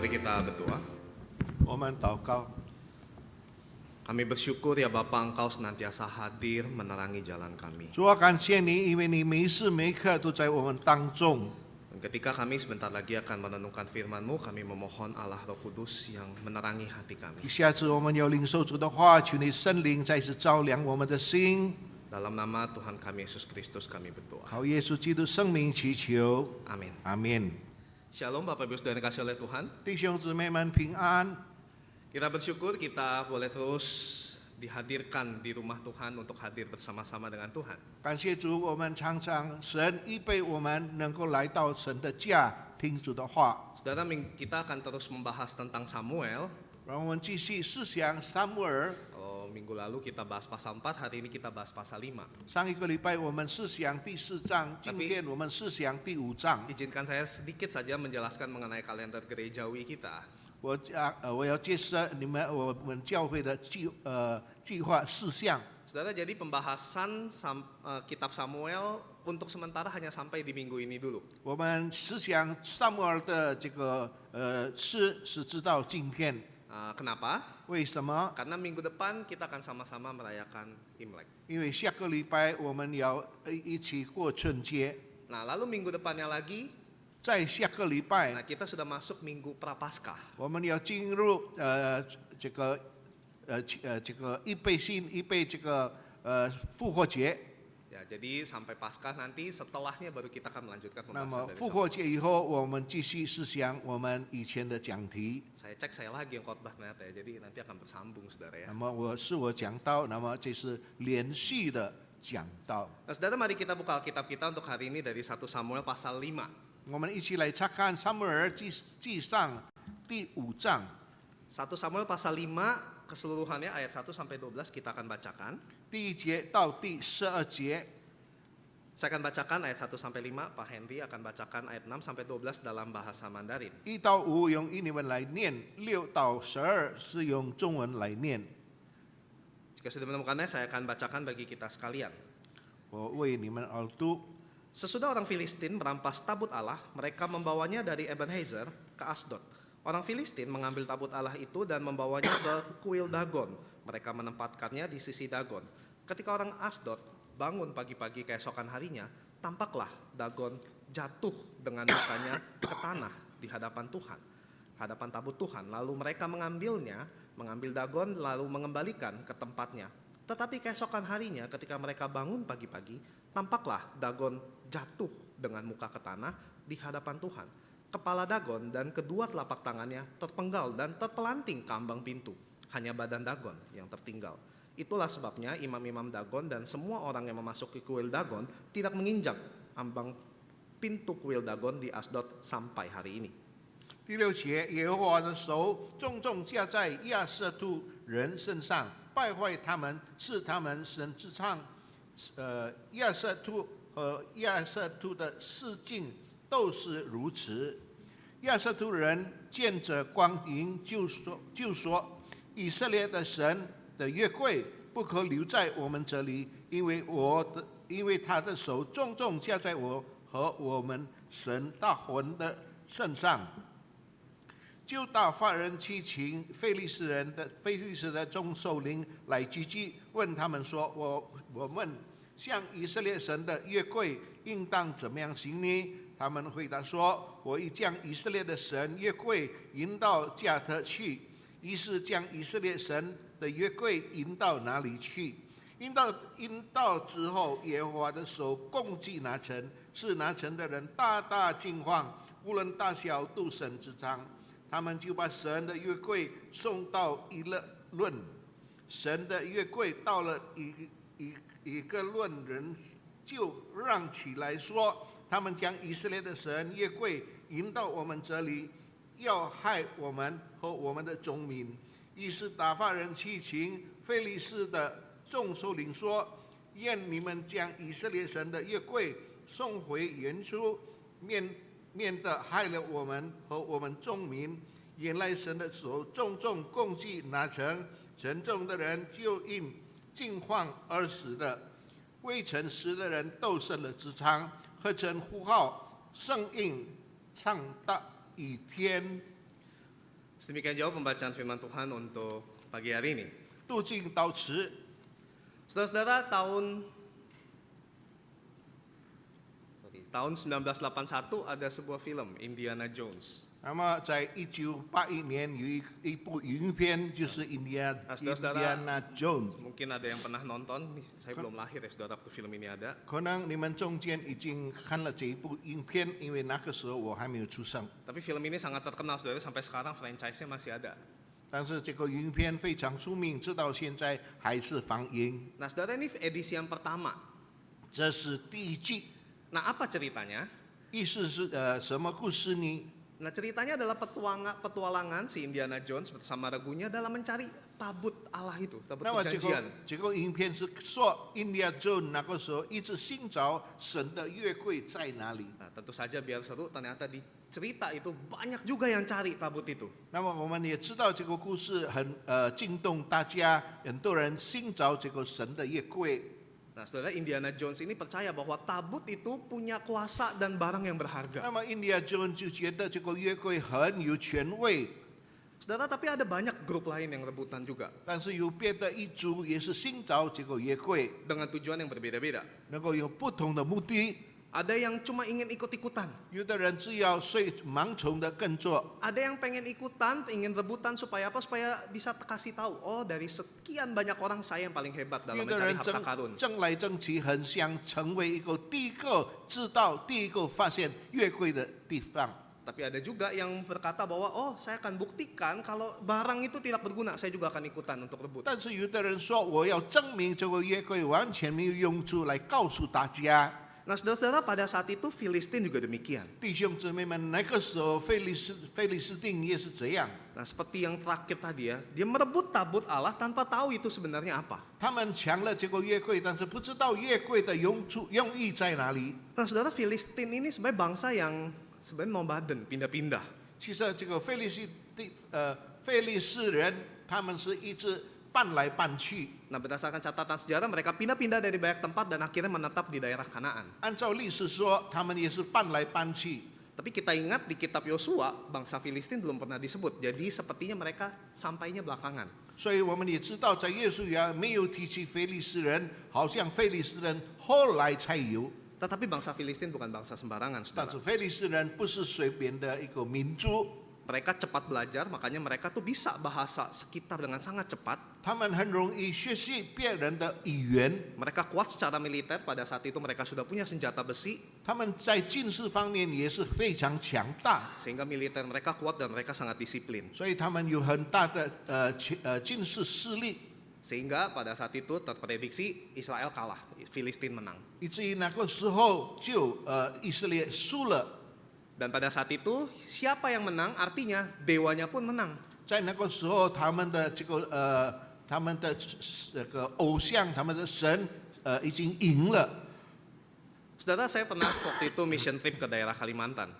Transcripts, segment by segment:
Mari kita berdoa. 我们祷告， Kami bersyukur ya Bapa, Engkau senantiasa hadir menerangi jalan kami. 主啊，感谢你，因为你每时每刻都在我们当中。 Dan ketika kami sebentar lagi akan merenungkan firman-Mu, kami memohon Allah Roh Kudus yang menerangi hati kami. 下次我们要领受主的话，求你圣灵再次照亮我们的心。 Dalam nama Tuhan kami Yesus Kristus kami berdoa. 靠耶稣基督生命祈求， Amin. 阿门。 Shalom Bapak Ibu Saudara yang dikasihi oleh Tuhan. 弟兄姊妹们平安。 Kita bersyukur kita boleh terus dihadirkan di rumah Tuhan untuk hadir bersama-sama dengan Tuhan. 感谢主，我们常常神预备我们能够来到神的家，听主的话。 Saudara, kita akan terus membahas tentang Samuel. 让我们继续思想撒母耳。 Minggu lalu kita bahas pasal 4, hari ini kita bahas pasal 5. 上一个礼拜我们思想第4章，今天我们思想第5章。 Izinkan saya sedikit saja menjelaskan mengenai kalender gerejawi kita. 我要介绍我们教会的计划事项。 Saudara, jadi pembahasan kitab Samuel untuk sementara hanya sampai di minggu ini dulu. 我们思想撒母耳的这个事是直到今天。 Kenapa? 为什么？ Karena minggu depan kita akan sama-sama merayakan Imlek. 因为下个礼拜我们要一起过春节。 Nah, lalu minggu depannya lagi, 在下个礼拜， nah kita sudah masuk minggu Prapaskah. 我们要进入这个预备这个复活节。 Ya, jadi sampai Paskah nanti setelahnya baru kita akan melanjutkan 那么 pembahasan dari 复活节以后，我们继续思想我们以前的讲题。 Saya cek saya lagi yang khotbah ternyata ya, jadi nanti akan bersambung saudara ya. 那么我讲到，那么这是连续的讲到。 Nah, saudara, mari kita buka Alkitab kita untuk hari ini dari 1 Samuel pasal 5. 我们一起来查看撒母耳记上第5章。 1 Samuel pasal 5 keseluruhannya ayat 1 sampai 12 kita akan bacakan. 第1节到第12节。 Saya akan bacakan ayat 1 sampai 5, Pak Henry akan bacakan ayat 6 sampai 12 dalam bahasa Mandarin. 1到5用印尼文来念，6到12是用中文来念。 Jika sudah menemukannya, saya akan bacakan bagi kita sekalian. 我为你们耳读。 Sesudah orang Filistin merampas tabut Allah, mereka membawanya dari Ebenezer ke Asdod. Orang Filistin mengambil tabut Allah itu dan membawanya ke kuil Dagon. Mereka menempatkannya di sisi Dagon. Ketika orang Asdod bangun pagi-pagi keesokan harinya, tampaklah Dagon jatuh dengan mukanya ke tanah di hadapan Tuhan, hadapan tabut Tuhan. Lalu mereka mengambil Dagon lalu mengembalikan ke tempatnya. Tetapi keesokan harinya ketika mereka bangun pagi-pagi, tampaklah Dagon jatuh dengan muka ke tanah di hadapan Tuhan. Kepala Dagon dan kedua telapak tangannya terpenggal dan terpelanting ke ambang pintu. Hanya badan Dagon yang tertinggal. Itulah sebabnya imam-imam Dagon dan semua orang yang memasuki kuil Dagon tidak menginjak ambang pintu kuil Dagon di Asdod sampai hari ini. 第6节，耶和华的手重重加在亚瑟突人身上，败坏他们，使他们神之唱。亚瑟突和亚瑟突的事境都是如此。亚瑟突人见着光景，就说：以色列的神的约柜不可留在我们这里，因为他的手重重加在我和我们神大魂的身上。 就打发人去请非利士的众首领来聚集，问他们说：我们向以色列神的约柜应当怎么样行呢？他们回答说：我已将以色列的神约柜引到加特去。于是将以色列神的约柜引到哪里去？引到之后，耶和华的手攻击那城，使那城的人大大惊慌，无论大小都神之章。 他们就把神的约柜送到以勒论，神的约柜到了以个论人就让起来说，他们将以色列的神约柜引到我们这里，要害我们和我们的众民。于是打发人去请非利士的众首领说：愿你们将以色列神的约柜送回原处，免得害了我们和我们众民。原来神的手重重攻击那城，城中的人就因惊慌而死的，未曾死的人都生了痔疮，合成呼号，声音唱到一天。Sedemikian jauh pembacaan firman Tuhan untuk pagi hari ini. 渡尽刀持， Saudara-saudara, tahun 1981 ada sebuah film Indiana Jones. 那么在1981年有一部影片，就是印第安 Indiana Jones。 Mungkin ada yang pernah nonton, saya belum lahir ya saudara waktu film ini ada. 可能你们中间已经看了这一部影片，因为那个时候我还没有出生。 Tapi film ini sangat terkenal saudara, sampai sekarang franchise-nya masih ada. 但是这个影片非常出名，直到现在还是放映。 Nah saudara, ini edisi yang pertama. 这是第一季， Nah apa ceritanya? 意思是什么故事呢？ Nah ceritanya adalah petualangan si Indiana Jones bersama regunya dalam mencari tabut Allah itu, tabut 那么这 perjanjian. 个这个影片是说印第安 Jones 那个时候一直寻找神的约柜在哪里。 Nah tentu saja biar seru, ternyata di cerita itu banyak juga yang cari tabut itu. 那么我们也知道这个故事很惊动大家，很多人寻找这个神的约柜。 Nah saudara, Indiana Jones ini percaya bahwa tabut itu punya kuasa dan barang yang berharga. 那么印第安 Jones 就觉得这个约柜很有权威， Saudara, tapi ada banyak grup lain yang rebutan juga 但是有别的一族也是寻找这个约柜， dengan tujuan yang berbeda-beda. 能够有不同的目的。 Ada yang cuma ingin ikut-ikutan. 有的人只要随盲从的跟着， Ada yang pengen ikutan, ingin rebutan supaya apa? Supaya bisa kasih tahu, oh dari sekian banyak orang saya yang paling hebat 有 dalam 的 mencari 人 harta karun. 争来争去，很想成为一个第一个知道、第一个发现约柜的地方。 Tapi ada juga yang berkata bahwa oh saya akan buktikan kalau barang itu tidak berguna, saya juga akan ikutan untuk rebut. 但是有的人说，我要证明这个约柜完全没有用处，来告诉大家。 Nah saudara-saudara, pada saat itu Filistin juga demikian. 弟兄姊妹们，那个时候菲利斯汀也是这样， Nah seperti yang terakhir tadi ya, dia merebut tabut Allah tanpa tahu itu sebenarnya apa. 他们抢了这个约柜，但是不知道约柜的用意在哪里。 Nah saudara, Filistin ini sebenarnya bangsa yang sebenarnya nomaden, pindah-pindah. 其实这个菲利士人，他们是一直搬来搬去。 Nah berdasarkan catatan sejarah mereka pindah-pindah dari banyak tempat dan akhirnya menetap di daerah Kanaan. 按照历史说，他们也是搬来搬去。 Tapi kita ingat di kitab Yosua, bangsa Filistin belum pernah disebut. Jadi sepertinya mereka sampainya belakangan. 所以我们也知道，在耶稣亚没有提起菲利士人，好像菲利士人后来才有。 Tetapi bangsa Filistin bukan bangsa sembarangan, 但 saudara. 是菲利士人不是随便的一个民族， Mereka cepat belajar, makanya mereka tuh bisa bahasa sekitar dengan sangat cepat. 他们很容易学习别人的语言。 Mereka kuat secara militer, pada saat itu mereka sudah punya senjata besi. 他们在军事方面也是非常强大， Sehingga militer mereka kuat dan mereka sangat disiplin. 所以他们有很大的军事势力， Sehingga pada saat itu terprediksi Israel kalah, Filistin menang. 以至于那个时候就以色列输了。 Dan pada saat itu siapa yang menang artinya dewanya pun menang. 在那个时候，他们的这个偶像，他们的神已经赢了。 Saudara, saya pernah waktu itu mission trip ke daerah Kalimantan.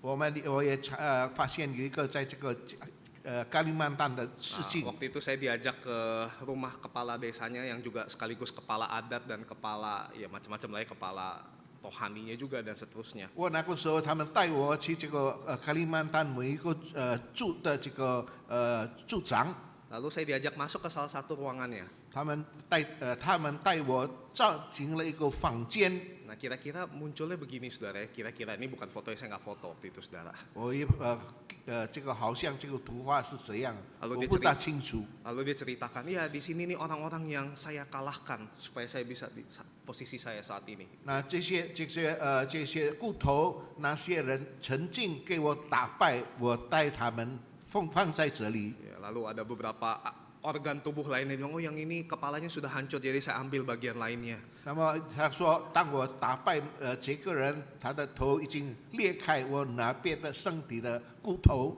我也发现有一个在这个加利曼丹的事 Nah, 情。 waktu itu saya diajak ke rumah kepala desanya yang juga sekaligus kepala adat dan kepala ya macam-macam lah ya, kepala rohaninya juga dan seterusnya. 我那个时候，他们带我去这个加利曼丹某一个住的这个组长， Lalu saya diajak masuk ke salah satu ruangannya. 他们带我照进了一个房间。 Nah kira-kira munculnya begini saudara ya, kira-kira ini bukan foto, saya nggak foto waktu itu saudara. 我也这个好像这个图画是这样， Lalu 我 dia 不大清楚。 Lalu dia ceritakan, ya di sini nih orang-orang yang saya kalahkan supaya saya bisa di posisi saya saat ini. 那这些骨头，那些人曾经给我打败，我带他们放在这里。 Ya, lalu ada beberapa organ tubuh lainnya bilang, oh yang ini kepalanya sudah hancur jadi saya ambil bagian lainnya. 那么他说，当我打败这个人，他的头已经裂开，我拿别的身体的骨头。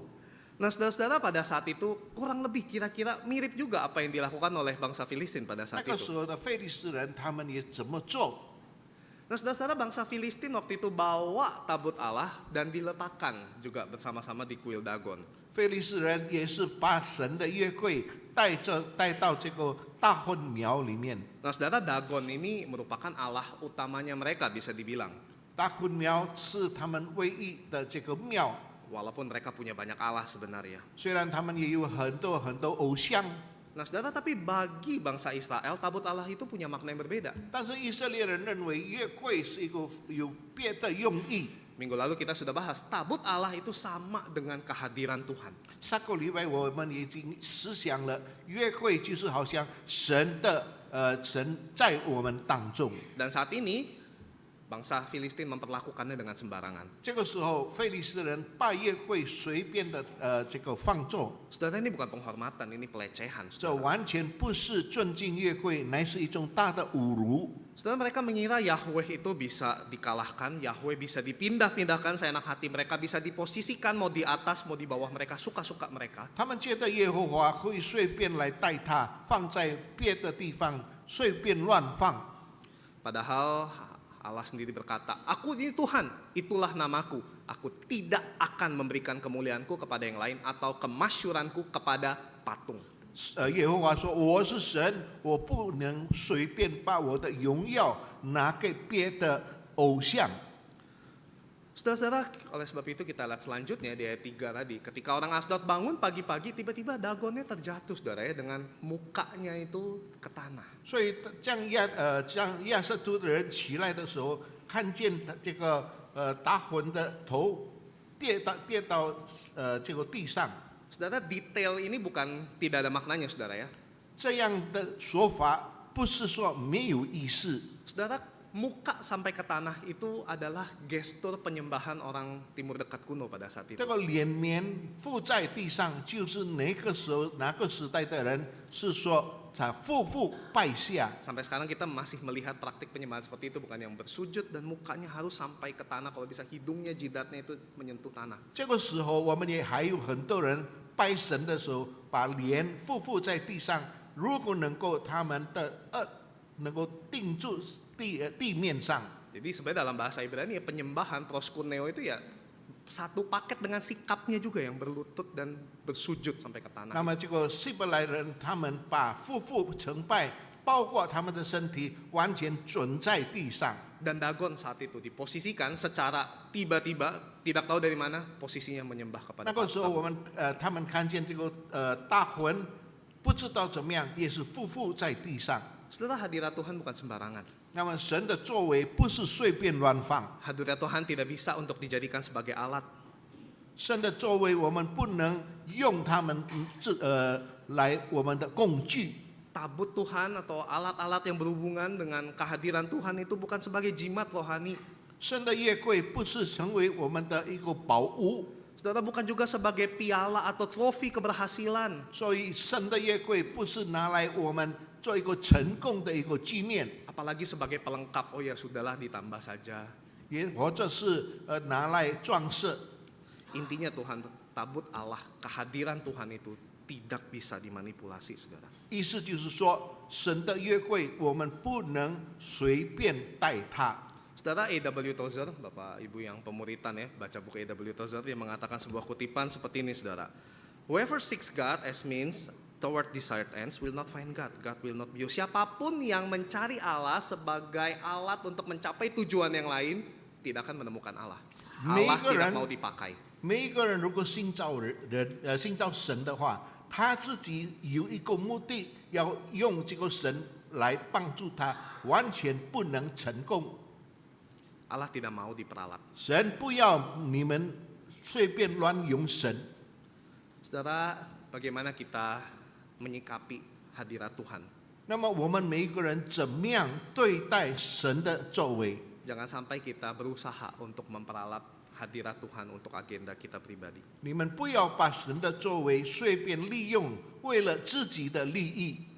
Nah saudara-saudara, pada saat itu kurang lebih kira-kira mirip juga apa yang dilakukan oleh bangsa Filistin pada 那 saat 个时 itu. 候的菲利士人，他们也怎么做？ Nah saudara-saudara, bangsa Filistin waktu itu bawa tabut Allah dan diletakkan juga bersama-sama di kuil Dagon. 菲利士人也是把神的约柜带到这个大混庙里面。 Nah saudara, Dagon ini merupakan Allah utamanya mereka bisa dibilang. 大混庙是他们唯一的这个庙。walaupun mereka punya banyak Allah sebenarnya. 虽然他们也有很多偶像， Nah saudara, tapi bagi bangsa Israel, tabut Allah itu punya makna yang berbeda. 但是以色列人认为约柜是一个有别的用意。 Minggu lalu kita sudah bahas, tabut Allah itu sama dengan kehadiran Tuhan. 上个礼拜我们已经思想了，约柜就是好像神在我们当中。 Dan saat ini, bangsa Filistin memperlakukannya dengan sembarangan. 这个时候，非利士人拜约柜随便的这个放纵， Saudara, ini bukan penghormatan, ini pelecehan. 这 Saudara. 完全不是尊敬约柜，乃是一种大的侮辱。 Saudara, mereka mengira Yahweh itu bisa dikalahkan, Yahweh bisa dipindah-pindahkan seenak hati mereka, bisa diposisikan mau di atas, mau di bawah mereka, suka-suka mereka. 他们觉得耶和华可以随便来带他，放在别的地方随便乱放。 Padahal Allah sendiri berkata, aku ini Tuhan, itulah namaku. Aku tidak akan memberikan kemuliaanku kepada yang lain atau kemasyuranku kepada patung. 耶和华说：“我是神，我不能随便把我的荣耀拿给别的偶像。” Saudara-saudara, oleh sebab itu kita lihat selanjutnya di ayat 3 tadi. Ketika orang Asdod bangun pagi-pagi, tiba-tiba Dagonnya terjatuh, saudara ya, dengan mukanya itu ke tanah. 所以将亚瑟图的人起来的时候，看见这个达魂的头跌到这个地上。 Saudara, detail ini bukan tidak ada maknanya, saudara ya. 这样的说法不是说没有意思。 Saudara, muka sampai ke tanah itu adalah gestur penyembahan orang Timur Dekat kuno pada saat itu. 这个脸面伏在地上，就是那个时候那个时代的人是说他俯拜下。 Sampai sekarang kita masih melihat praktik penyembahan seperti itu, bukan yang bersujud dan mukanya harus sampai ke tanah, kalau bisa hidungnya, jidatnya itu menyentuh tanah. 这个时候，我们也还有很多人拜神的时候，把脸伏在地上。如果能够他们的能够定住地面上。 Jadi sebenarnya dalam bahasa Ibrani ya, penyembahan proskuneo itu ya satu paket dengan sikapnya juga yang berlutut dan bersujud sampai ke tanah. 那么这个希伯来人，他们把俯崇拜，包括他们的身体，完全准在地上。 Dan Dagon saat itu diposisikan secara tiba-tiba, tidak tahu dari mana posisinya menyembah kepada 那个时候， patung. 他们看见这个大魂，不知道怎么样，也是伏在地上。 Setelah hadirat Tuhan bukan sembarangan. 那么神的作为不是随便乱放， Hadirat Tuhan tidak bisa untuk dijadikan sebagai alat. 神的作为我们不能用他们来我们的工具。 Tabut Tuhan atau alat-alat yang berhubungan dengan kehadiran Tuhan itu bukan sebagai jimat rohani. 神的约柜不是成为我们的一个宝物， Saudara, bukan juga sebagai piala atau trofi keberhasilan. 所以神的约柜不是拿来我们做一个成功的一个纪念， Apalagi sebagai pelengkap, oh ya sudahlah ditambah saja. 也或者是拿来装饰。 Intinya Tuhan, tabut Allah, kehadiran Tuhan itu tidak bisa dimanipulasi, saudara. 意思就是说，神的约柜我们不能随便带它。 Saudara, A.W. Tozer, Bapak Ibu yang pemuritan ya, baca buku A.W. Tozer, dia mengatakan sebuah kutipan seperti ini, saudara. Whoever seeks God as means toward desired ends will not find God. God will not be used. Siapapun yang mencari Allah sebagai alat untuk mencapai tujuan yang lain, tidak akan menemukan Allah. Allah tidak mau dipakai. 每一个人如果信照神的话，他自己有一个目的，要用这个神来帮助他，完全不能成功。 Allah tidak mau diperalat. 神不要你们随便乱用神。 Saudara, bagaimana kita menyikapi hadirat Tuhan? 那么我们每一个人怎么样对待神的作为？ Jangan sampai kita berusaha untuk memperalat hadirat Tuhan untuk agenda kita pribadi. 你们不要把神的作为随便利用，为了自己的利益。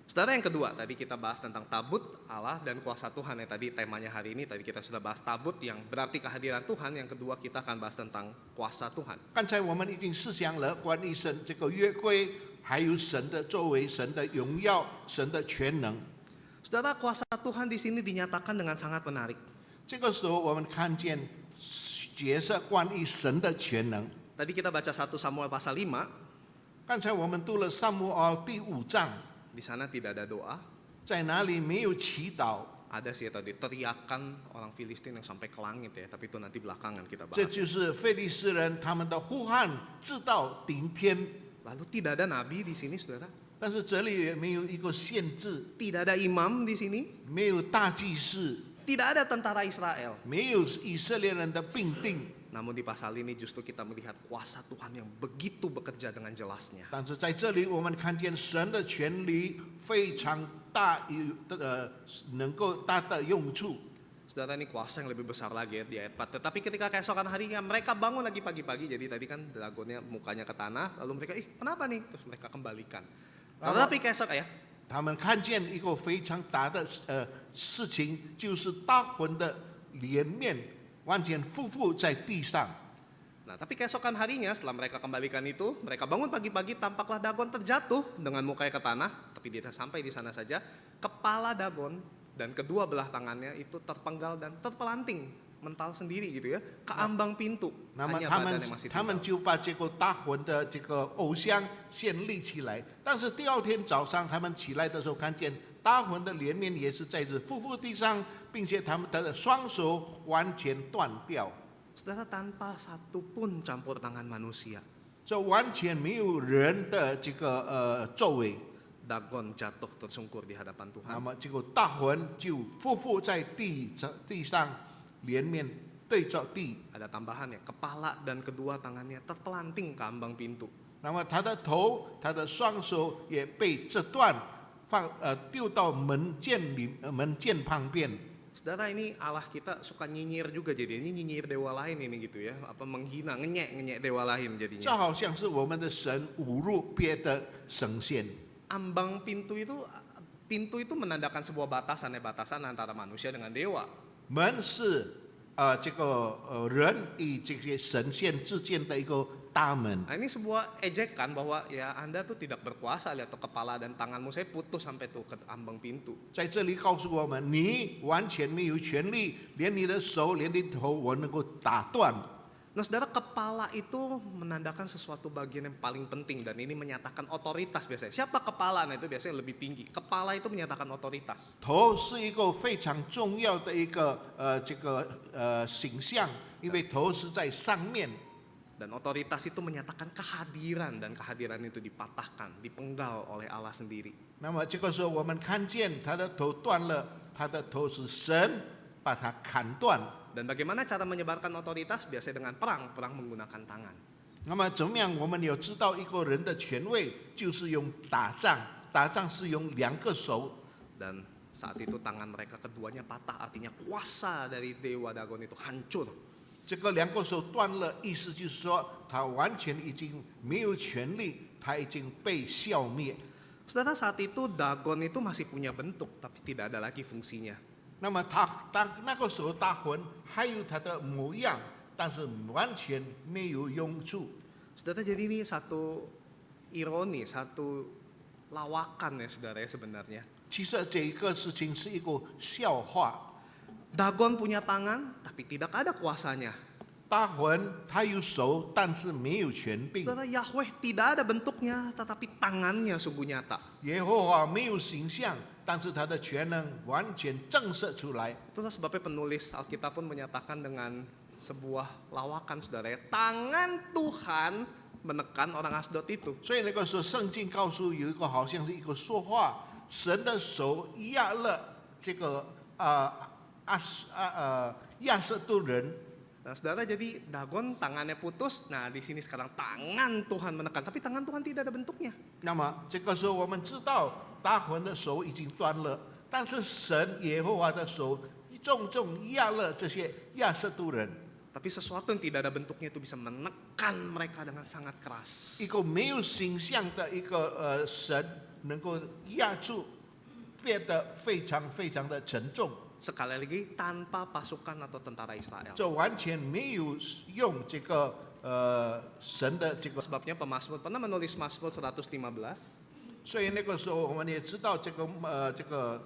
Saudara, yang kedua, tadi kita bahas tentang tabut Allah dan kuasa Tuhan. Yang tadi temanya hari ini, tadi kita sudah bahas tabut yang berarti kehadiran Tuhan. Yang kedua kita akan bahas tentang kuasa Tuhan. 刚才我们已经思想了关于神这个约柜，还有神的作为、神的荣耀、神的全能。 Saudara, kuasa Tuhan di sini dinyatakan dengan sangat menarik. 这个时候我们看见角色关于神的全能。 Tadi kita baca 1 Samuel pasal 5, 刚才我们读了撒母耳第5章， di sana tidak ada doa, 在哪里没有祈祷， Ada sih tadi teriakan orang Filistin yang sampai ke langit ya, tapi itu nanti belakangan kita 这 bahas. 就是非利士人他们的呼喊直到顶天， Lalu tidak ada nabi di sini, saudara. 但是这里也没有一个限制， Tidak ada imam di sini. 没有大祭司， Tidak ada tentara Israel. 没有以色列人的病定。 Namun di pasal ini justru kita melihat kuasa Tuhan yang begitu bekerja dengan jelasnya. 但是在这里，我们看见神的权力非常大，能够大的用处。 Saudara, ini kuasa yang lebih besar lagi ya di ayat 4. Tetapi ketika keesokan harinya mereka bangun lagi pagi-pagi. Jadi tadi kan dragonnya mukanya ke tanah. Lalu mereka, kenapa nih? Terus mereka kembalikan. Tetapi keesok ya. 他们看见一个非常大的事情，就是大魂的脸面完全匍匐在地上。 Nah, tapi keesokan harinya setelah mereka kembalikan itu, mereka bangun pagi-pagi, tampaklah Dagon terjatuh dengan mukanya ke tanah. Tapi dia sampai di sana saja, kepala Dagon dan kedua belah tangannya itu terpenggal dan terpelanting, mental sendiri gitu ya, ke ambang pintu. 那么 Hanya 他 badan 们 yang masih 他们 tinggal. 就把这个大魂的这个偶像先立起来，但是第二天早上他们起来的时候，看见大魂的脸面也是在这匍匐地上，并且他们的双手完全断掉， Saudara, tanpa satu pun campur tangan manusia, 这完全没有人的这个作为。 Dagon jatuh tersungkur di hadapan 那 Tuhan. 么这个大魂就匍匐在地上，脸面对着地。 Ada tambahannya, kepala dan kedua tangannya terpelanting ke ambang pintu. 那么他的头、他的双手也被折断，丢到门键旁边。 Saudara, ini Allah kita suka nyinyir juga jadi ini nyinyir dewa lain ini gitu ya, apa menghina, ngenyek dewa lain 这 jadinya. 好像是我们的神侮辱别的神仙。 Ambang pintu itu menandakan sebuah batasan ya, batasan antara manusia dengan dewa. 门是这个人与这些神仙之间的一个大门。 Nah, ini sebuah ejekan bahwa ya Anda tuh tidak berkuasa, lihat tuh kepala dan tanganmu saya putus sampai tuh ke ambang pintu. 在这里告诉我们，你完全没有权利，连你的手、连你的头，我能够打断。 Nah, saudara, kepala itu menandakan sesuatu bagian yang paling penting dan ini menyatakan otoritas biasanya. Siapa kepala? Nah, itu biasanya lebih tinggi. Kepala itu menyatakan otoritas. 头是一个非常重要的一个形象，因为头是在上面。 Dan otoritas itu menyatakan kehadiran dan kehadiran itu dipatahkan, dipenggal oleh Allah sendiri. 那么这个时候，我们看见他的头断了，他的头是神把它砍断。 Dan bagaimana cara menyebarkan otoritas? Biasanya dengan perang menggunakan tangan. 那么怎么样？我们有知道一个人的权位，就是用打仗，打仗是用两个手。 Dan saat itu tangan mereka keduanya patah, artinya kuasa dari dewa Dagon itu hancur. 这个两个手断了，意思就是说，他完全已经没有权力，他已经被消灭。 Saudara, saat itu Dagon itu masih punya bentuk, tapi tidak ada lagi fungsinya. 那么那个时候大魂还有他的模样，但是完全没有用处。 Saudara, jadi ini satu ironi, satu lawakan ya saudara ya sebenarnya. 其实这个事情是一个笑话。 Dagon punya tangan, tapi tidak ada kuasanya. 大魂他有手，但是没有权柄。 Saudara, Yahweh tidak ada bentuknya, tetapi tangannya sungguh nyata. 耶和华没有形象，但是他的全能完全震慑出来。 Itulah sebabnya penulis Alkitab pun menyatakan dengan sebuah lawakan saudara ya. Tangan Tuhan menekan orang Asdod itu. 所以那个时候，圣经告诉有一个好像是一个说话，神的手压了这个亚瑟杜人。 Nah, saudara, jadi Dagon tangannya putus. Nah, di sini sekarang tangan Tuhan menekan, tapi tangan Tuhan tidak ada bentuknya. 那么这个时候，我们知道大魂的手已经断了，但是神耶和华的手重重压了这些亚瑟杜人。 Tapi sesuatu yang tidak ada bentuknya itu bisa menekan mereka dengan sangat keras. 一个没有形象的一个神，能够压住，变得非常非常的沉重。 Sekali lagi, tanpa pasukan atau tentara Israel. 这完全没有用这个神的这个。 Sebabnya pemazmur pernah menulis Mazmur 115. 所以那个时候我们也知道这个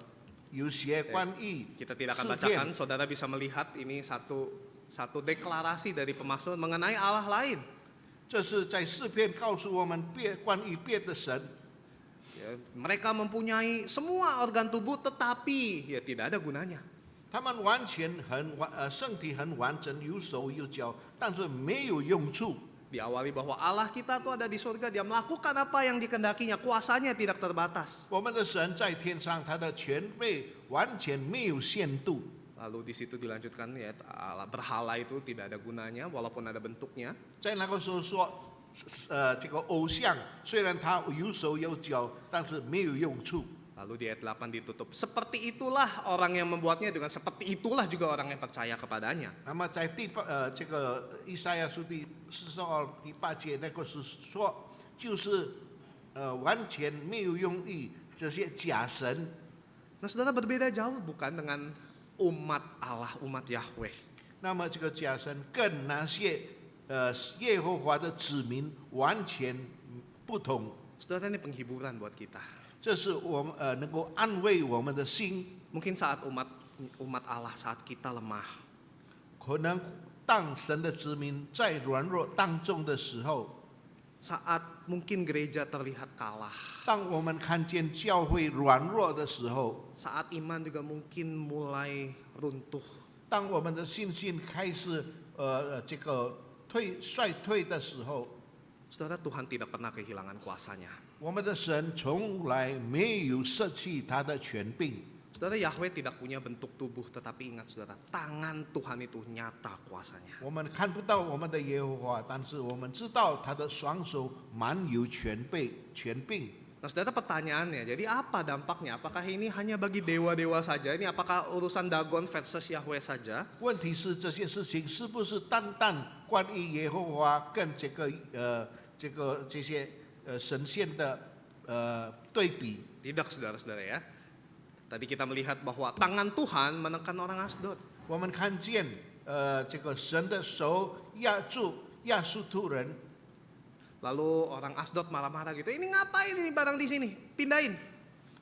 有些关于 Kita tidak akan 诗篇 bacakan, saudara bisa melihat ini satu deklarasi dari pemazmur mengenai Allah lain. 这是在诗篇告诉我们关于别的神。Ya, mereka mempunyai semua organ tubuh tetapi ya tidak ada gunanya. 他们完全身体很完整，有手有脚，但是没有用处。 Diawali bahwa Allah kita tuh ada di surga, dia melakukan apa yang dikehendakinya, kuasanya tidak terbatas. 我们的神在天上，他的权柄完全没有限度。 Lalu di situ dilanjutkan ya Allah berhala itu tidak ada gunanya walaupun ada bentuknya. 在那个时候说，这个偶像虽然他有手有脚，但是没有用处。 Lalu di ayat 8 ditutup, seperti itulah orang yang membuatnya, dengan seperti itulah juga orang yang percaya kepadanya. 那么在这个以赛亚书第42第8节那个是说，就是完全没有用意这些假神。 Nah saudara, berbeda jauh bukan dengan umat Allah, umat Yahweh. 那么这个假神跟那些耶和华的子民完全不同。 Saudara, ini penghiburan buat kita. 这是我们能够安慰我们的心。 Mungkin saat umat Allah, saat kita lemah, 可能当神的子民在软弱当中的时候， saat mungkin gereja terlihat kalah, 当我们看见教会软弱的时候， saat iman juga mungkin mulai runtuh, 当我们的信心开始这个衰退的时候， saudara, Tuhan tidak pernah kehilangan kuasanya. 我们的神从来没有舍弃他的权柄。 Saudara, Yahweh tidak punya bentuk tubuh, tetapi ingat saudara, tangan Tuhan itu nyata kuasanya. 我们看不到我们的耶和华，但是我们知道他的双手满有权柄。 Nah saudara, pertanyaannya, jadi apa dampaknya? Apakah ini hanya bagi dewa-dewa saja? Ini apakah urusan Dagon versus Yahweh saja? 问题是这些事情是不是单单关于耶和华跟这些神仙的对比？ Tidak saudara-saudara ya. Tadi kita melihat bahwa tangan Tuhan menekan orang Asdod. 我们看见这个神的手压住亚述突人， Lalu orang Asdod marah-marah gitu. Ini ngapain ini barang di sini? Pindahin.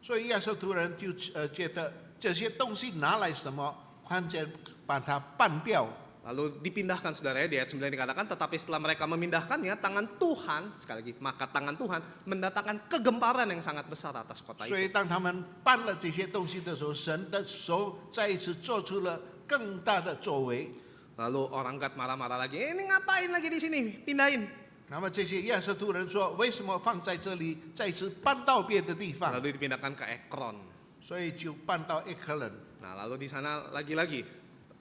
所以亚述突人就觉得这些东西拿来什么，看见把它搬掉。 Lalu dipindahkan saudara ya, di ayat 9 dikatakan, tetapi setelah mereka memindahkannya, tangan Tuhan, sekali lagi, maka tangan Tuhan mendatangkan kegemparan yang sangat besar atas kota 所 itu. 以当他们搬了这些东西的时候，神的手再一次做出了更大的作为。 Lalu orang Gad marah-marah lagi, ini ngapain lagi di sini? Pindahin. 那么这些亚述突人说：“为什么放在这里？再一次搬到别的地方？” Lalu dipindahkan ke Ekron. 所以就搬到埃克伦。 Nah lalu di sana lagi-lagi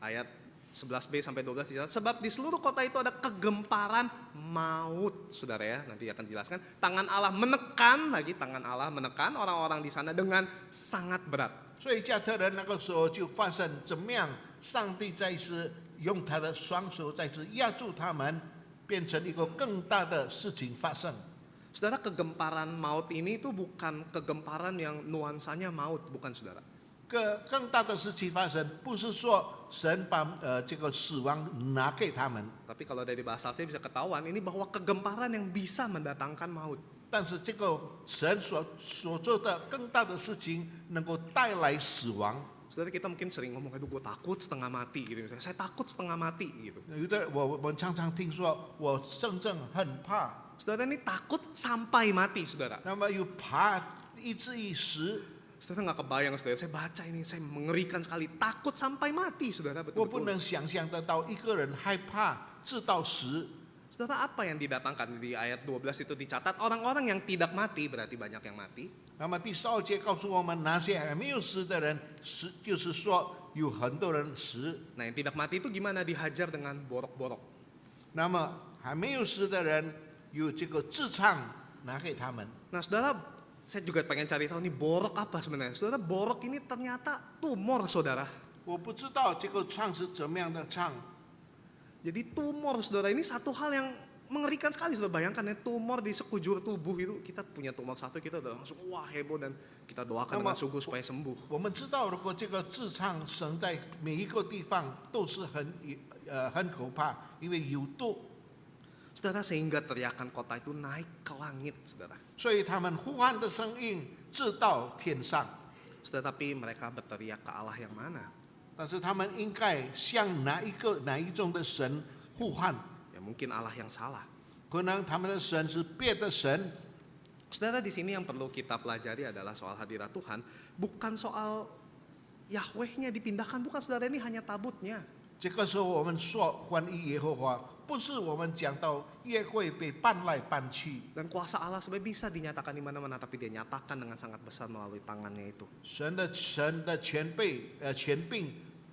ayat 11b sampai 12 dicatat, sebab di seluruh kota itu ada kegemparan maut, saudara ya, nanti akan dijelaskan. Tangan Allah menekan orang-orang di sana dengan sangat berat. 所以加特人那个时候就发生怎么样？上帝再次用他的双手再次压住他们，变成一个更大的事情发生。 Saudara, kegemparan maut ini itu bukan kegemparan yang nuansanya maut, bukan saudara. 更大的事情发生，不是说神把这个死亡拿给他们， Tapi kalau dari bahasa asli bisa ketahuan ini bahwa kegemparan yang bisa mendatangkan maut. 但是这个神所做的更大的事情，能够带来死亡。 Saudara, kita mungkin sering ngomong, aduh gue takut setengah mati gitu misalnya. Saya takut setengah mati gitu. 有的我们常常听说，我真正很怕， Saudara, ini takut sampai mati, saudara. 那么又怕以至于死。 Saudara nggak kebayang, saudara. Saya baca ini, saya mengerikan sekali. Takut sampai mati, saudara. 我不 Betul-betul. 能想象得到一个人害怕直到死。 Saudara, apa yang didatangkan di ayat 12 itu dicatat? Orang-orang yang tidak mati, berarti banyak yang mati. 那么第12节告诉我们，那些还没有死的人，就是说有很多人死。 Nah, yang tidak mati itu gimana? Dihajar dengan borok-borok. 那么还没有死的人，有这个痔疮拿给他们。 Nah, saudara, saya juga pengen cari tahu nih borok apa sebenarnya. Saudara, borok ini ternyata tumor, saudara. 我不知道这个疮是怎么样的疮。 Jadi tumor, saudara, ini satu hal yang mengerikan sekali. Saudara, bayangkan ya, tumor di sekujur tubuh itu. Kita punya tumor satu, kita udah langsung wah heboh dan kita doakan dengan sungguh supaya sembuh. 我们知道，如果这个痔疮生在每一个地方，都是很可怕，因为有毒。 Saudara, sehingga teriakan kota itu naik ke langit, saudara. 所以他们呼喊的声音直到天上。 Saudara, tapi mereka berteriak ke Allah yang mana? 但是他们应该向哪一种的神呼喊？ Ya mungkin Allah yang salah. 可能他们的神是别的神。Saudara, di sini yang perlu kita pelajari adalah soal hadirat Tuhan, bukan soal Yahwehnya dipindahkan, bukan saudara, ini hanya tabutnya. 这个时候我们说关于耶和华，不是我们讲到约柜被搬来搬去， Dan kuasa Allah sebenarnya bisa dinyatakan di mana-mana, tapi dia nyatakan dengan sangat besar melalui tangannya itu. 神的权柄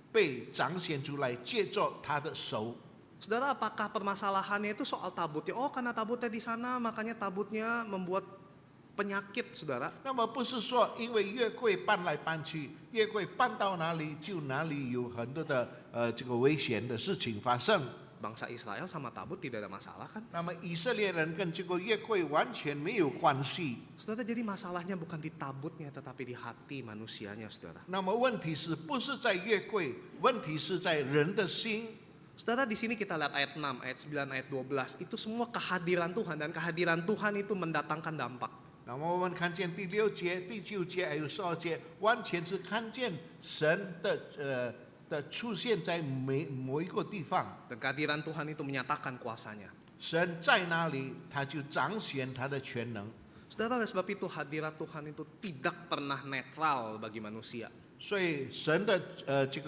被彰显出来，借着他的手。 Saudara, apakah permasalahannya itu soal tabutnya? Oh, karena tabutnya di sana, makanya tabutnya membuat penyakit, saudara. 那么不是说因为约柜搬来搬去，约柜搬到哪里就哪里有很多的这个危险的事情发生。 Bangsa Israel sama tabut tidak ada masalah kan? 那么以色列人跟这个约柜完全没有关系。 Saudara, jadi masalahnya bukan di tabutnya tetapi di hati manusianya, saudara. 那么问题是不是在约柜？问题是在人的心。 Saudara, di sini kita lihat ayat 6, ayat 9, ayat 12, itu semua kehadiran Tuhan, dan kehadiran Tuhan itu mendatangkan dampak. 那么我们看见第6节、第9节还有12节，完全是看见神的出现在某一个地方。 Dan kehadiran Tuhan itu menyatakan kuasanya. 神在哪里，他就彰显他的全能。 Saudara, oleh sebab itu hadirat Tuhan itu tidak pernah netral bagi manusia. 所以神的这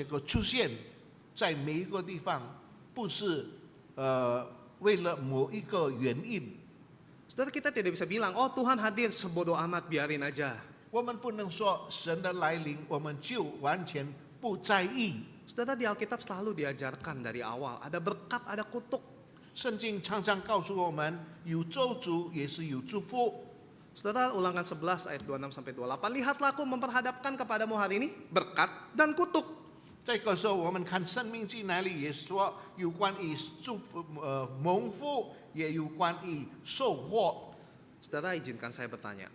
个出现在每一个地方，不是为了某一个原因。 Saudara, kita tidak bisa bilang, oh Tuhan hadir sebodoh amat, biarin aja. 我们不能说神的来临，我们就完全不在意。 Saudara, di Alkitab selalu diajarkan dari awal, ada berkat, ada kutuk. 圣经常常告诉我们，有咒诅也是有祝福。 Saudara, Ulangan 11 ayat 26 sampai 28, lihatlah aku memperhadapkan kepadamu hari ini berkat dan kutuk. 这个时候，我们看《生命记》那里也说，有关于祝福蒙福，也有关于收获。 Saudara, izinkan saya bertanya,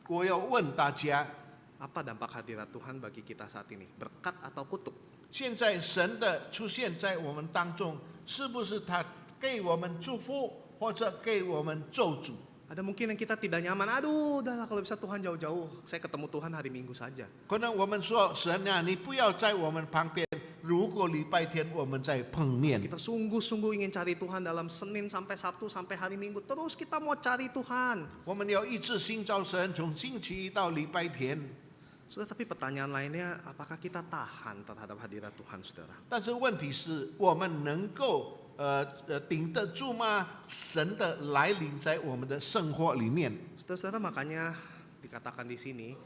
我要问大家， apa dampak hadirat Tuhan bagi kita saat ini? Berkat atau kutuk? 现在神的出现在我们当中，是不是他给我们祝福，或者给我们咒诅？ Ada mungkin yang kita tidak nyaman, aduh udahlah kalau bisa Tuhan jauh-jauh, saya ketemu Tuhan hari Minggu saja. 可能我们说神啊，你不要在我们旁边。如果礼拜天我们再碰面， Kita sungguh-sungguh ingin cari Tuhan dalam Senin sampai Sabtu sampai hari Minggu, terus kita mau cari Tuhan. 我们要一直寻找神，从星期一到礼拜天。 Saudara, tapi pertanyaan lainnya, apakah kita tahan terhadap hadirat Tuhan, saudara? 但是问题是我们能够顶得住吗？神的来临在我们的生活里面。 Saudara-saudara, makanya dikatakan di sini,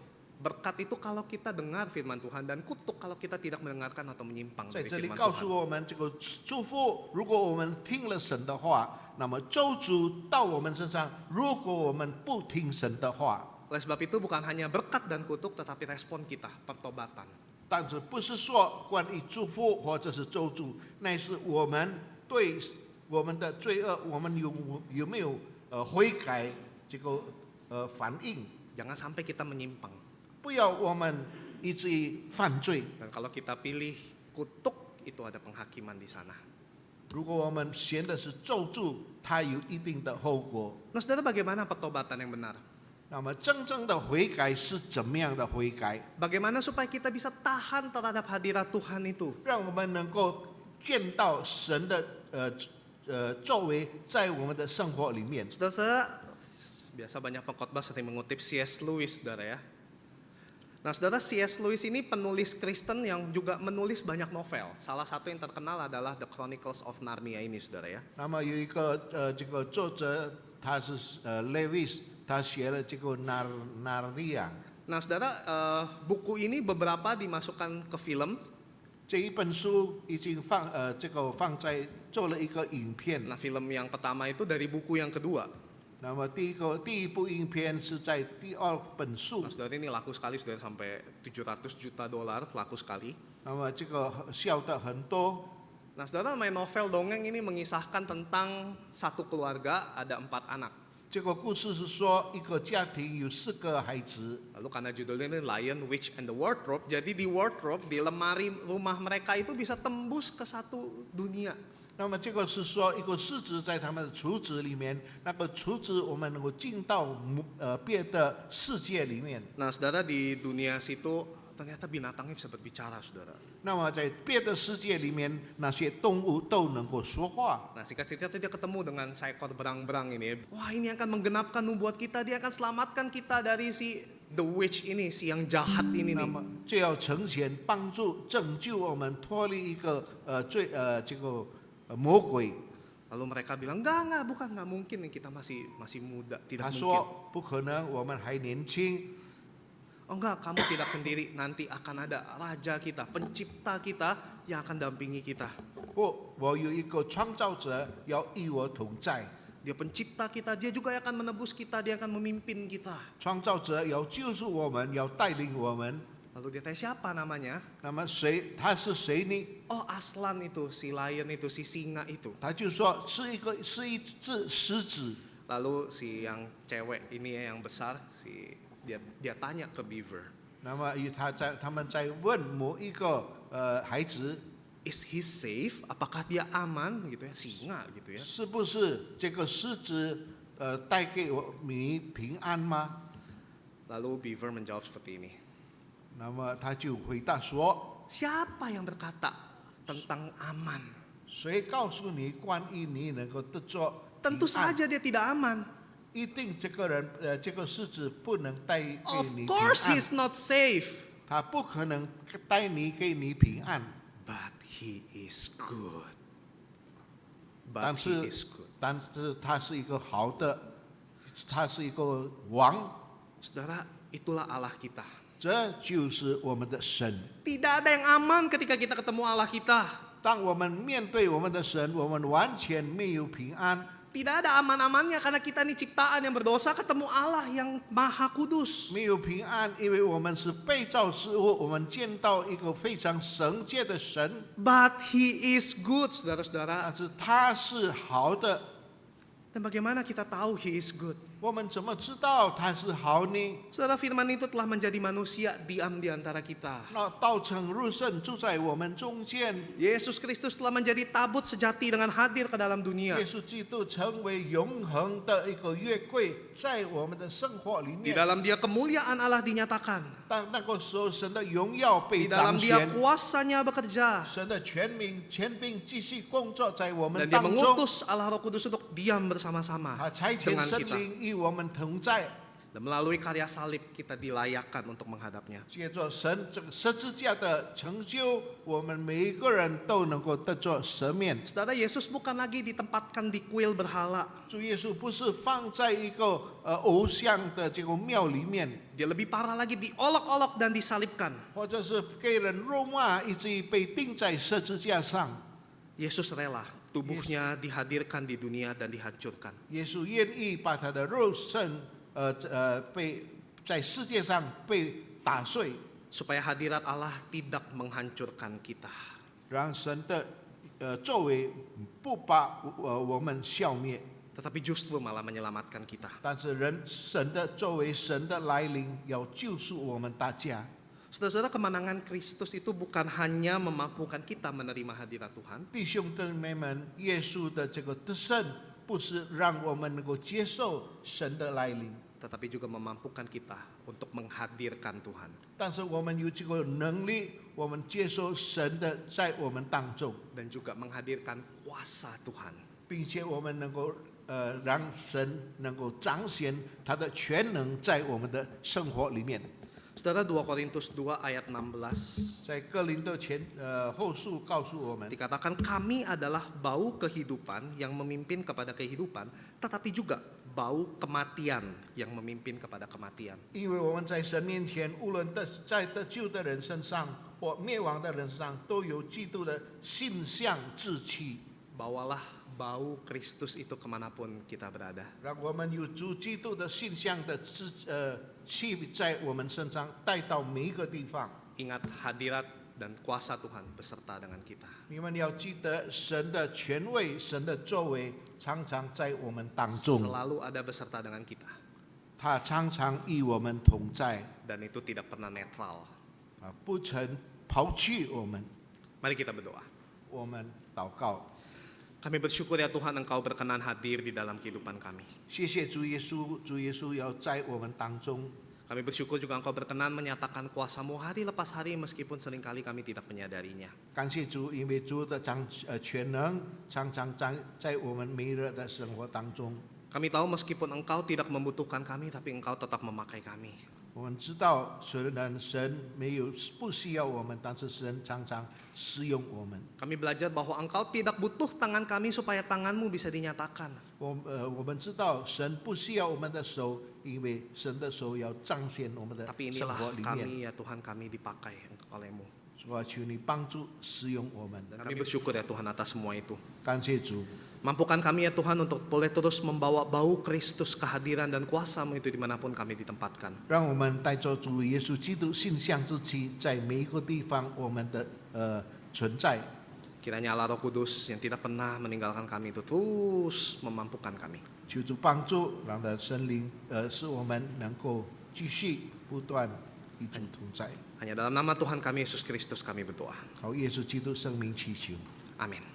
berkat itu kalau kita dengar firman Tuhan, dan kutuk kalau kita tidak mendengarkan atau menyimpang 在 dari 这里 firman 告诉 Tuhan. 我们，这个祝福，如果我们听了神的话，那么咒诅到我们身上；如果我们不听神的话， Oleh sebab itu bukan hanya berkat dan kutuk, tetapi respon kita, pertobatan. 但是不是说关于祝福或者是咒诅，那是我们对我们的罪恶，我们有没有悔改这个反应？ Jangan sampai kita menyimpang. 不要我们一直犯罪。 Dan kalau kita pilih kutuk, itu ada penghakiman di sana. 如果我们选的是咒诅，它有一定的后果。 Nah, saudara, bagaimana pertobatan yang benar? 那么真正的悔改是怎么样的悔改？ Bagaimana supaya kita bisa tahan terhadap hadirat Tuhan itu? 让我们能够见到神的作为在我们的生活里面。 Saudara-saudara, biasa banyak pengkhotbah sering mengutip C.S. Lewis, saudara ya. Nah, saudara, C.S. Lewis ini penulis Kristen yang juga menulis banyak novel. Salah satu yang terkenal adalah The Chronicles of Narnia ini, saudara ya. 那么有一个这个作者，他是Lewis， 他写了这个纳利亚。 Nah, saudara, buku ini beberapa dimasukkan ke film. 这一本书已经放在做了一个影片。 Nah, film yang pertama itu dari buku yang kedua. 那么第一部影片是在第二本书 Nah,。saudara, ini laku sekali, saudara, sampai $700 juta laku sekali. 那么这个笑得很多。 Nah, saudara, main novel dongeng ini mengisahkan tentang satu keluarga, ada 4 anak. 这个故事是说一个家庭有4个孩子。 Lalu karena judulnya ini Lion, Witch, and the Wardrobe, jadi di wardrobe, di lemari rumah mereka itu bisa tembus ke satu dunia. 那么这个是说一个狮子在他们的橱子里面，那个橱子我们能够进到别的世界里面。 Nah, saudara, di dunia situ ternyata binatangnya bisa berbicara, saudara. 那么在别的世界里面，那些动物都能够说话。 Nah, singkat cerita dia ketemu dengan seekor berang-berang ini. Wah, ini akan menggenapkan nubuat kita, dia akan selamatkan kita dari si the witch ini, si yang jahat ini 那 nih. 么就要呈现帮助拯救我们脱离一个这个魔鬼。 Lalu mereka bilang, enggak, bukan, enggak mungkin, kita masih muda, 他 tidak mungkin. 说不可能，我们还年轻。 Oh enggak, kamu tidak sendiri, nanti akan ada raja kita, pencipta kita yang akan dampingi kita. 不，我有一个创造者要与我同在。 Dia pencipta kita, dia juga yang akan menebus kita, dia akan memimpin kita. 创造者要救赎我们，要带领我们。 Lalu dia tanya siapa namanya? 那么他是谁呢？ Oh Aslan itu, si lion itu, si singa itu. 他就说是一只狮子。 Lalu si yang cewek ini yang besar, dia tanya ke Beaver, 那么他们在问某一个孩子， is he safe? Apakah dia aman gitu ya, singa gitu ya. 是不是这个狮子带给你平安吗？ Lalu Beaver menjawab seperti ini. 那么他就回答说， Siapa yang berkata tentang aman? 谁告诉你关于你能够得着平 Tentu 安？ saja dia tidak aman. 一定这个狮子不能带给 Of 你平 course 安， he's not safe. 他不可能带给你平安。 But he is good. 但 But 是 he is good. 但是他是一个好的，他是一个王， Saudara, itulah Allah kita. 这就是我们的神。 Tidak ada yang aman ketika kita ketemu Allah kita. 当我们面对我们的神，我们完全没有平安。 Tidak ada aman-amannya karena kita ini ciptaan yang berdosa ketemu Allah yang maha kudus. 没有平安，因为我们是被造之物，我们见到一个非常圣洁的神， But he is good, saudara-saudara. 但是他是好的。 Dan bagaimana kita tahu he is good? 我们怎么知道他是好呢？ Saudara, firman itu telah menjadi manusia diam di antara kita. 那道成肉身住在我们中间， Yesus Kristus telah menjadi tabut sejati dengan hadir ke dalam dunia. 耶稣基督成为永恒的一个约柜，在我们的生活里 Di 面。 dalam dia kemuliaan Allah dinyatakan. 当那个时候，神的荣耀 Di 被 dalam 彰 dia 显， kuasanya bekerja. 神的权柄继续工作在我 Dan 们 dia 当中。 mengutus Allah Roh Kudus untuk diam bersama-sama 他差遣 dengan 圣 kita. 灵与我们同在。 Dan melalui karya salib kita dilayakkan untuk menghadapnya. 借着神这个十字架的成就，我们每一个人都能够得着赦免。 Saudara, Yesus bukan lagi ditempatkan di kuil berhala. 主耶稣不是放在一个偶像的这个庙里面， Dia lebih parah lagi diolok-olok dan disalibkan. 或者是给人辱骂，以至于被钉在十字架上。 Yesus rela tubuhnya dihadirkan di dunia dan dihancurkan. 耶稣愿意把他的肉身被在世界上被打碎， Supaya hadirat Allah tidak menghancurkan kita. 让神的作为不把我们消灭， Tetapi justru malah menyelamatkan kita. 但是神的作为神的来临，要救赎我们大家。 Saudara-saudara, kemenangan Kristus itu bukan hanya memampukan kita menerima hadirat Tuhan, 弟兄姊妹们，耶稣的这个得胜，不是让我们能够接受神的来临， tetapi juga memampukan kita untuk menghadirkan Tuhan. 但是我们有这个能力，我们接受神的在我们当中， Dan juga menghadirkan kuasa Tuhan. 并且我们能够让神能够彰显他的全能在我们的生活里面。 Saudara, 2 Korintus 2 ayat 16在哥林多后书告诉我们， dikatakan kami adalah bau kehidupan yang memimpin kepada kehidupan, tetapi juga bau kematian yang memimpin kepada kematian. 因为我们在神面前，无论在得救的人身上或灭亡的人身上，都有基督的性相志气。 Bawalah bau Kristus itu kemanapun kita berada. 让我们有主基督的性相的气在我们身上带到每一个地方。 Ingat hadirat dan kuasa Tuhan beserta dengan kita. 你们要记得神的权位、神的作为常常在我们当中， Selalu ada beserta dengan kita. 他常常与我们同在， Dan itu tidak pernah netral. 不曾抛弃我们。 Mari kita berdoa. 我们祷告， Kami bersyukur ya Tuhan, Engkau berkenan hadir di dalam kehidupan kami. 谢谢主耶稣，主耶稣要在我们当中。Kami bersyukur juga Engkau berkenan menyatakan kuasa-Mu hari lepas hari meskipun seringkali kami tidak menyadarinya. 感谢主，因为主的全能常常在我们每日的生活当中。 Kami tahu meskipun Engkau tidak membutuhkan kami, tapi Engkau tetap memakai kami. 我们知道，虽然神不需要我们，但是神常常使用我们。 Kami belajar bahwa Engkau tidak butuh tangan kami supaya tangan-Mu bisa dinyatakan. 我们知道，神不需要我们的手，因为神的手要彰显我们的 Tapi 生 inilah 活里面。 kami ya Tuhan, kami dipakai oleh-Mu. 我求你帮助使用我们。 Dan kami bersyukur ya Tuhan atas semua itu. 感谢主， Mampukan kami ya Tuhan untuk boleh terus membawa bau Kristus, kehadiran dan kuasa-Mu itu dimanapun kami ditempatkan. 让我们带着主耶稣基督馨香之气，在每一个地方我们的存在。 Kiranya Allah Roh Kudus yang tidak pernah meninggalkan kami itu terus memampukan kami. 求主帮助，让的神灵使我们能够继续不断与主同在。 Hanya dalam nama Tuhan kami Yesus Kristus kami berdoa. 靠耶稣基督生命祈求。 Amin.